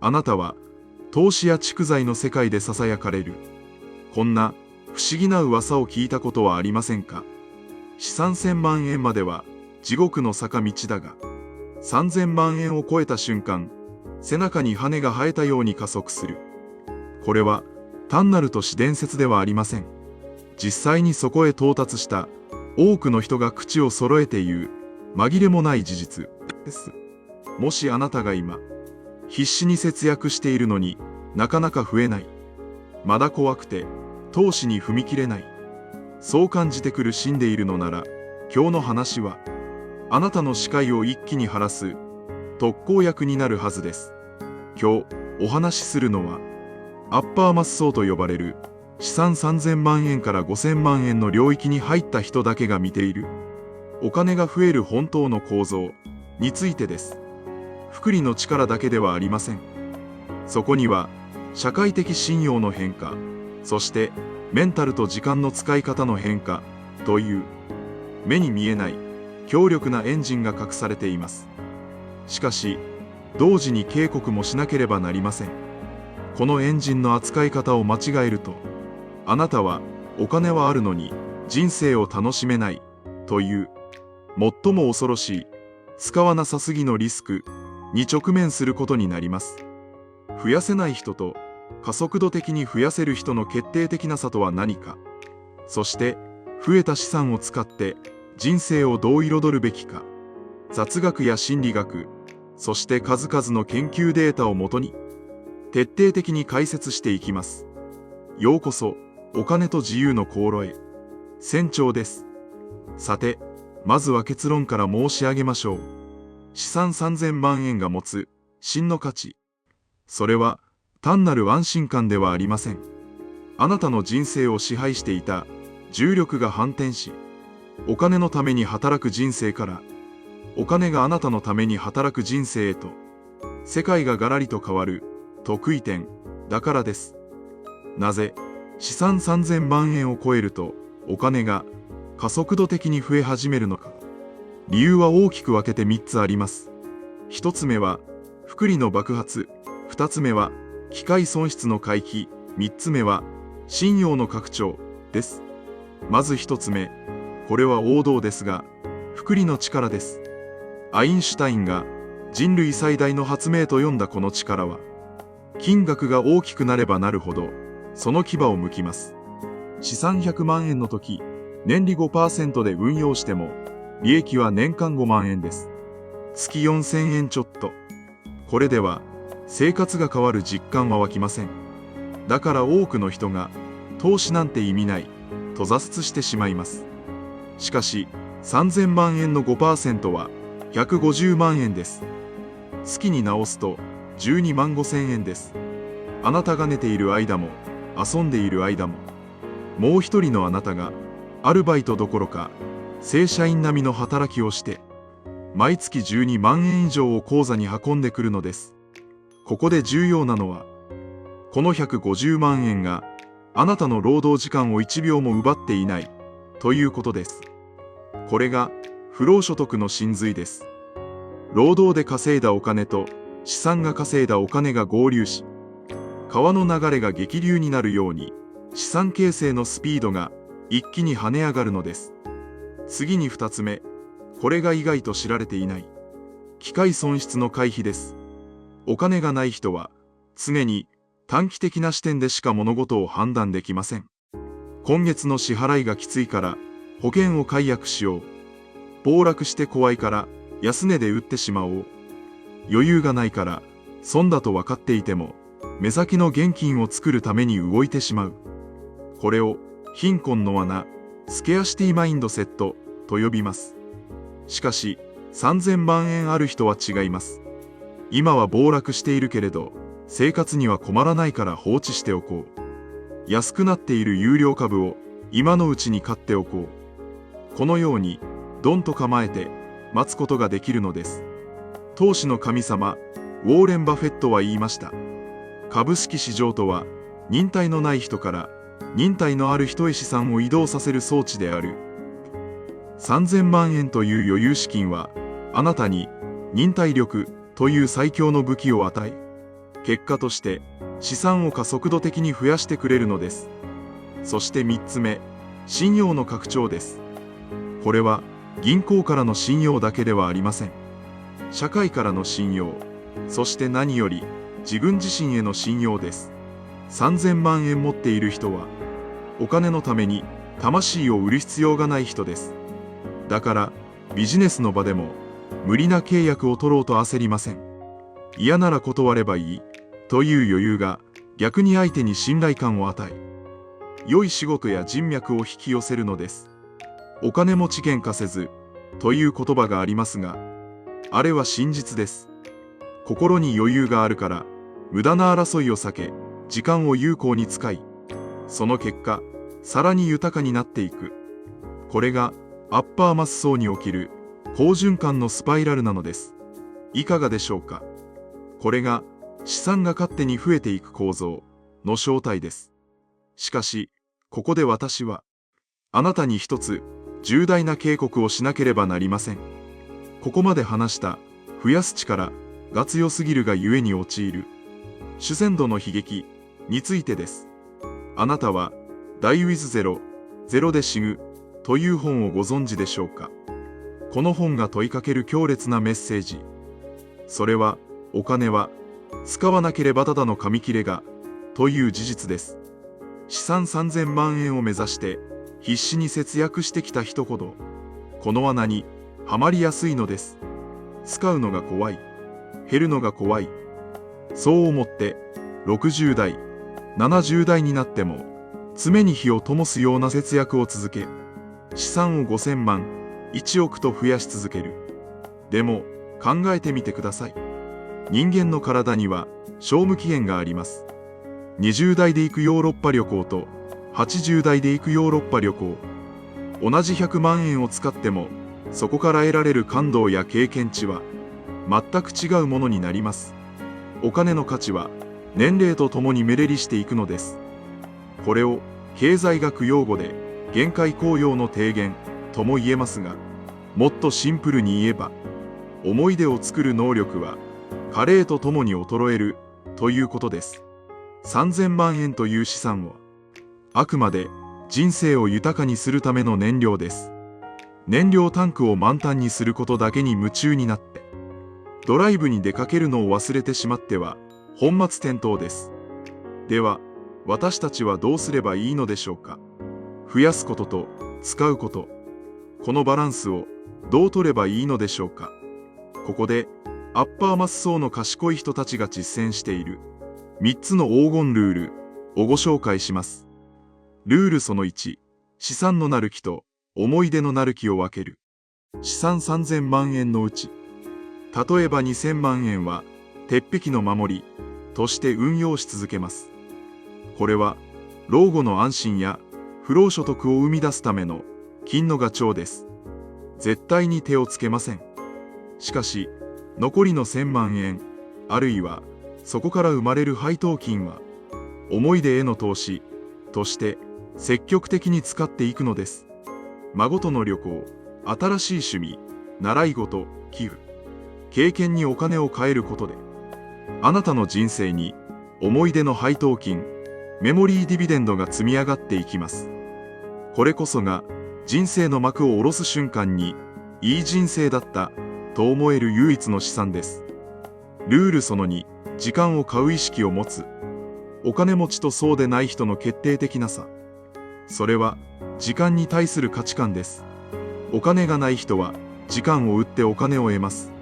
あなたは投資や蓄財の世界で囁かれる。こんな不思議な噂を聞いたことはありませんか？資産1000万円までは地獄の坂道だが、3000万円を超えた瞬間、背中に羽が生えたように加速する。これは単なる都市伝説ではありません。実際にそこへ到達した多くの人が口を揃えて言う紛れもない事実です。もしあなたが今、必死に節約しているのになかなか増えない。まだ怖くて投資に踏み切れない。そう感じて苦しんでいるのなら、今日の話はあなたの視界を一気に晴らす特効薬になるはずです。今日お話しするのは、アッパーマッソーと呼ばれる資産3000万円から5000万円の領域に入った人だけが見ているお金が増える本当の構造についてです。複利の力だけではありません。そこには社会的信用の変化、そしてメンタルと時間の使い方の変化という目に見えない強力なエンジンが隠されています。しかし同時に警告もしなければなりません。このエンジンの扱い方を間違えると、あなたはお金はあるのに人生を楽しめないという最も恐ろしい使わなさすぎのリスクに直面することになります。増やせない人と加速度的に増やせる人の決定的な差とは何か、そして増えた資産を使って人生をどう彩るべきか、雑学や心理学、そして数々の研究データをもとに徹底的に解説していきます。ようこそお金と自由の航路へ。船長です。さて、まずは結論から申し上げましょう。資産3000万円が持つ真の価値、それは単なる安心感ではありません。あなたの人生を支配していた重力が反転し、お金のために働く人生から、お金があなたのために働く人生へと、世界がガラリと変わる得意点だからです。なぜ資産3000万円を超えるとお金が加速度的に増え始めるのか。理由は大きく分けて3つあります。1つ目は複利の爆発、2つ目は機会損失の回避、3つ目は信用の拡張です。まず1つ目、これは王道ですが、複利の力です。アインシュタインが人類最大の発明と呼んだこの力は、金額が大きくなればなるほどその牙を剥きます。資産100万円の時、年利 5% で運用しても利益は年間5万円です。月4000円ちょっと。これでは生活が変わる実感は湧きません。だから多くの人が投資なんて意味ないと挫折してしまいます。しかし3000万円の 5% は150万円です。月に直すと12万5000円です。あなたが寝ている間も遊んでいる間も、もう一人のあなたがアルバイトどころか正社員並みの働きをして毎月12万円以上を口座に運んでくるのです。ここで重要なのは、この150万円があなたの労働時間を1秒も奪っていないということです。これが不労所得の真髄です。労働で稼いだお金と資産が稼いだお金が合流し、川の流れが激流になるように資産形成のスピードが一気に跳ね上がるのです。次に2つ目、これが意外と知られていない機会損失の回避です。お金がない人は常に短期的な視点でしか物事を判断できません。今月の支払いがきついから保険を解約しよう。暴落して怖いから安値で売ってしまおう。余裕がないから損だと分かっていても目先の現金を作るために動いてしまう。これを貧困の罠、スケアシティマインドセットと呼びます。しかし3000万円ある人は違います。今は暴落しているけれど生活には困らないから放置しておこう。安くなっている有料株を今のうちに買っておこう。このようにドンと構えて待つことができるのです。投資の神様ウォーレン・バフェットは言いました。株式市場とは忍耐のない人から忍耐のある人へ資産を移動させる装置である。3000万円という余裕資金はあなたに忍耐力という最強の武器を与え、結果として資産を加速度的に増やしてくれるのです。そして3つ目、信用の拡張です。これは銀行からの信用だけではありません。社会からの信用、そして何より自分自身への信用です。3000万円持っている人は、お金のために魂を売る必要がない人です。だからビジネスの場でも無理な契約を取ろうと焦りません。嫌なら断ればいいという余裕が逆に相手に信頼感を与え、良い仕事や人脈を引き寄せるのです。お金持ち喧嘩せずという言葉がありますが、あれは真実です。心に余裕があるから無駄な争いを避け、時間を有効に使い、その結果さらに豊かになっていく。これがアッパーマッス層に起きる好循環のスパイラルなのです。いかがでしょうか。これが資産が勝手に増えていく構造の正体です。しかし、ここで私はあなたに一つ重大な警告をしなければなりません。ここまで話した増やす力が強すぎるがゆえに陥る主戦度の悲劇についてです。あなたはDie with Zero、ゼロで死ぬという本をご存知でしょうか。この本が問いかける強烈なメッセージ。それは、お金は使わなければただの紙切れがという事実です。資産3000万円を目指して必死に節約してきた人ほど、この罠にはまりやすいのです。使うのが怖い、減るのが怖い。そう思って60代、70代になっても常に火を灯すような節約を続け、資産を5000万、1億と増やし続ける。でも考えてみてください。人間の体には賞味期限があります。20代で行くヨーロッパ旅行と80代で行くヨーロッパ旅行。同じ100万円を使っても、そこから得られる感動や経験値は全く違うものになります。お金の価値は年齢とともに目減りしていくのです。これを経済学用語で限界効用の低減とも言えますが、もっとシンプルに言えば、思い出を作る能力は加齢とともに衰えるということです。3000万円という資産はあくまで人生を豊かにするための燃料です。燃料タンクを満タンにすることだけに夢中になってドライブに出かけるのを忘れてしまっては本末転倒です。では私たちはどうすればいいのでしょうか。増やすことと使うこと、このバランスをどう取ればいいのでしょうか。ここでアッパーマッ層の賢い人たちが実践している3つの黄金ルールをご紹介します。ルールその1、資産のなる木と思い出のなる木を分ける。資産3000万円のうち、例えば2000万円は鉄壁の守りとして運用し続けます。これは老後の安心や不労所得を生み出すための金のガチョウです。絶対に手をつけません。しかし残りの1000万円、あるいはそこから生まれる配当金は思い出への投資として積極的に使っていくのです。孫との旅行、新しい趣味、習い事、寄付、経験にお金を変えることで、あなたの人生に思い出の配当金、メモリーディビデンドが積み上がっていきます。これこそが人生の幕を下ろす瞬間にいい人生だったと思える唯一の資産です。ルールその2、時間を買う意識を持つ。お金持ちとそうでない人の決定的な差。それは時間に対する価値観です。お金がない人は時間を売ってお金を得ます。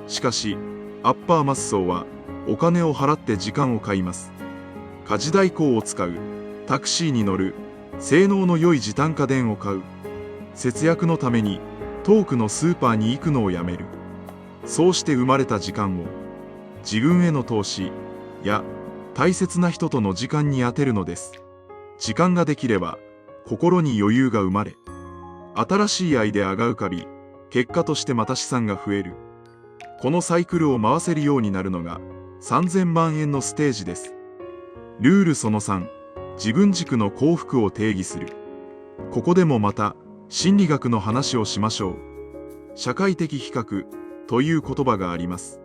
しかしアッパーマッソーはお金を払って時間を買います。家事代行を使う、タクシーに乗る、性能の良い時短家電を買う、節約のために遠くのスーパーに行くのをやめる。そうして生まれた時間を自分への投資や大切な人との時間に充てるのです。時間ができれば心に余裕が生まれ、新しいアイデアが浮かび、結果としてまた資産が増える。このサイクルを回せるようになるのが3000万円のステージです。ルールその3、自分軸の幸福を定義する。ここでもまた心理学の話をしましょう。社会的比較という言葉があります。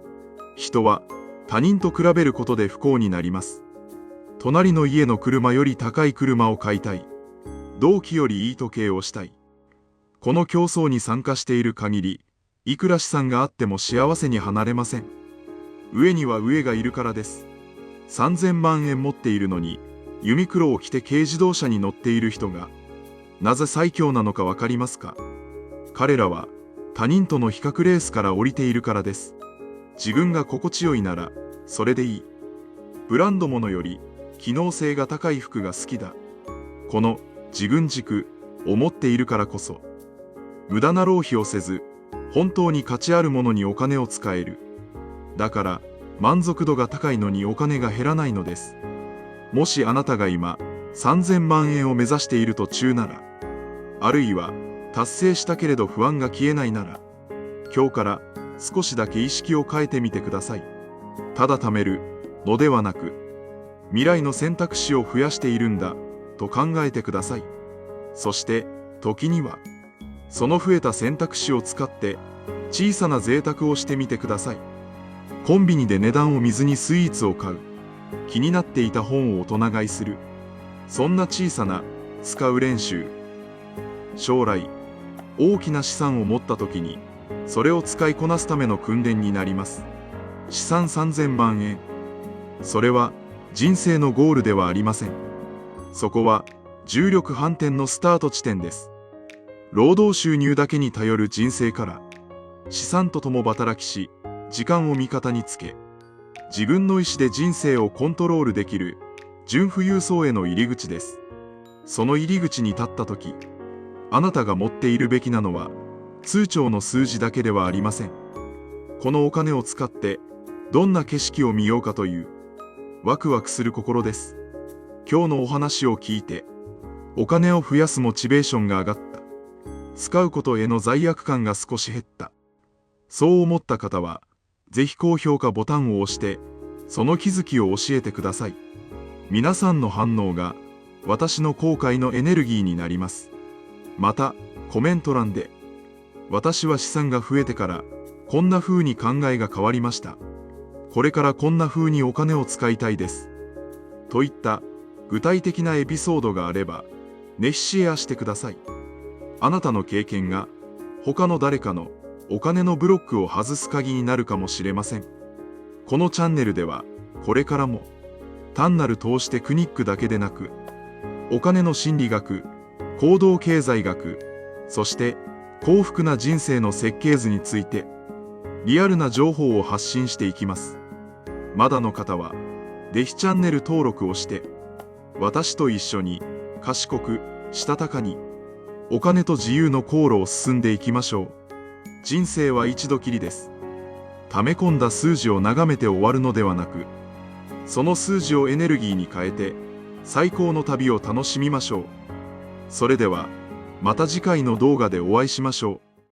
人は他人と比べることで不幸になります。隣の家の車より高い車を買いたい。同期よりいい時計をしたい。この競争に参加している限り、いくら資産があっても幸せに離れません。上には上がいるからです。3000万円持っているのに、ユニクロを着て軽自動車に乗っている人が、なぜ最強なのかわかりますか？彼らは他人との比較レースから降りているからです。自分が心地よいなら、それでいい。ブランド物より機能性が高い服が好きだ。この自分軸を持っているからこそ、無駄な浪費をせず、本当に価値あるものにお金を使える。だから、満足度が高いのにお金が減らないのです。もしあなたが今、3000万円を目指している途中なら、あるいは、達成したけれど不安が消えないなら、今日から少しだけ意識を変えてみてください。ただ貯めるのではなく、未来の選択肢を増やしているんだと考えてください。そして、時には、その増えた選択肢を使って小さな贅沢をしてみてください。コンビニで値段を見ずにスイーツを買う。気になっていた本を大人買いする。そんな小さな使う練習。将来、大きな資産を持った時に、それを使いこなすための訓練になります。資産3000万円。それは人生のゴールではありません。そこは重力反転のスタート地点です。労働収入だけに頼る人生から、資産と共働きし、時間を味方につけ、自分の意思で人生をコントロールできる、純富裕層への入り口です。その入り口に立ったとき、あなたが持っているべきなのは、通帳の数字だけではありません。このお金を使って、どんな景色を見ようかという、ワクワクする心です。今日のお話を聞いて、お金を増やすモチベーションが上がった。使うことへの罪悪感が少し減った。そう思った方は、ぜひ高評価ボタンを押して、その気づきを教えてください。皆さんの反応が、私の後悔のエネルギーになります。また、コメント欄で、私は資産が増えてから、こんな風に考えが変わりました。これからこんな風にお金を使いたいです。といった具体的なエピソードがあれば、ぜひシェアしてください。あなたの経験が他の誰かのお金のブロックを外す鍵になるかもしれません。このチャンネルでは、これからも単なる投資テクニックだけでなく、お金の心理学、行動経済学、そして幸福な人生の設計図について、リアルな情報を発信していきます。まだの方は、ぜひチャンネル登録をして、私と一緒に賢く、したたかに、お金と自由の航路を進んでいきましょう。人生は一度きりです。溜め込んだ数字を眺めて終わるのではなく、その数字をエネルギーに変えて、最高の旅を楽しみましょう。それでは、また次回の動画でお会いしましょう。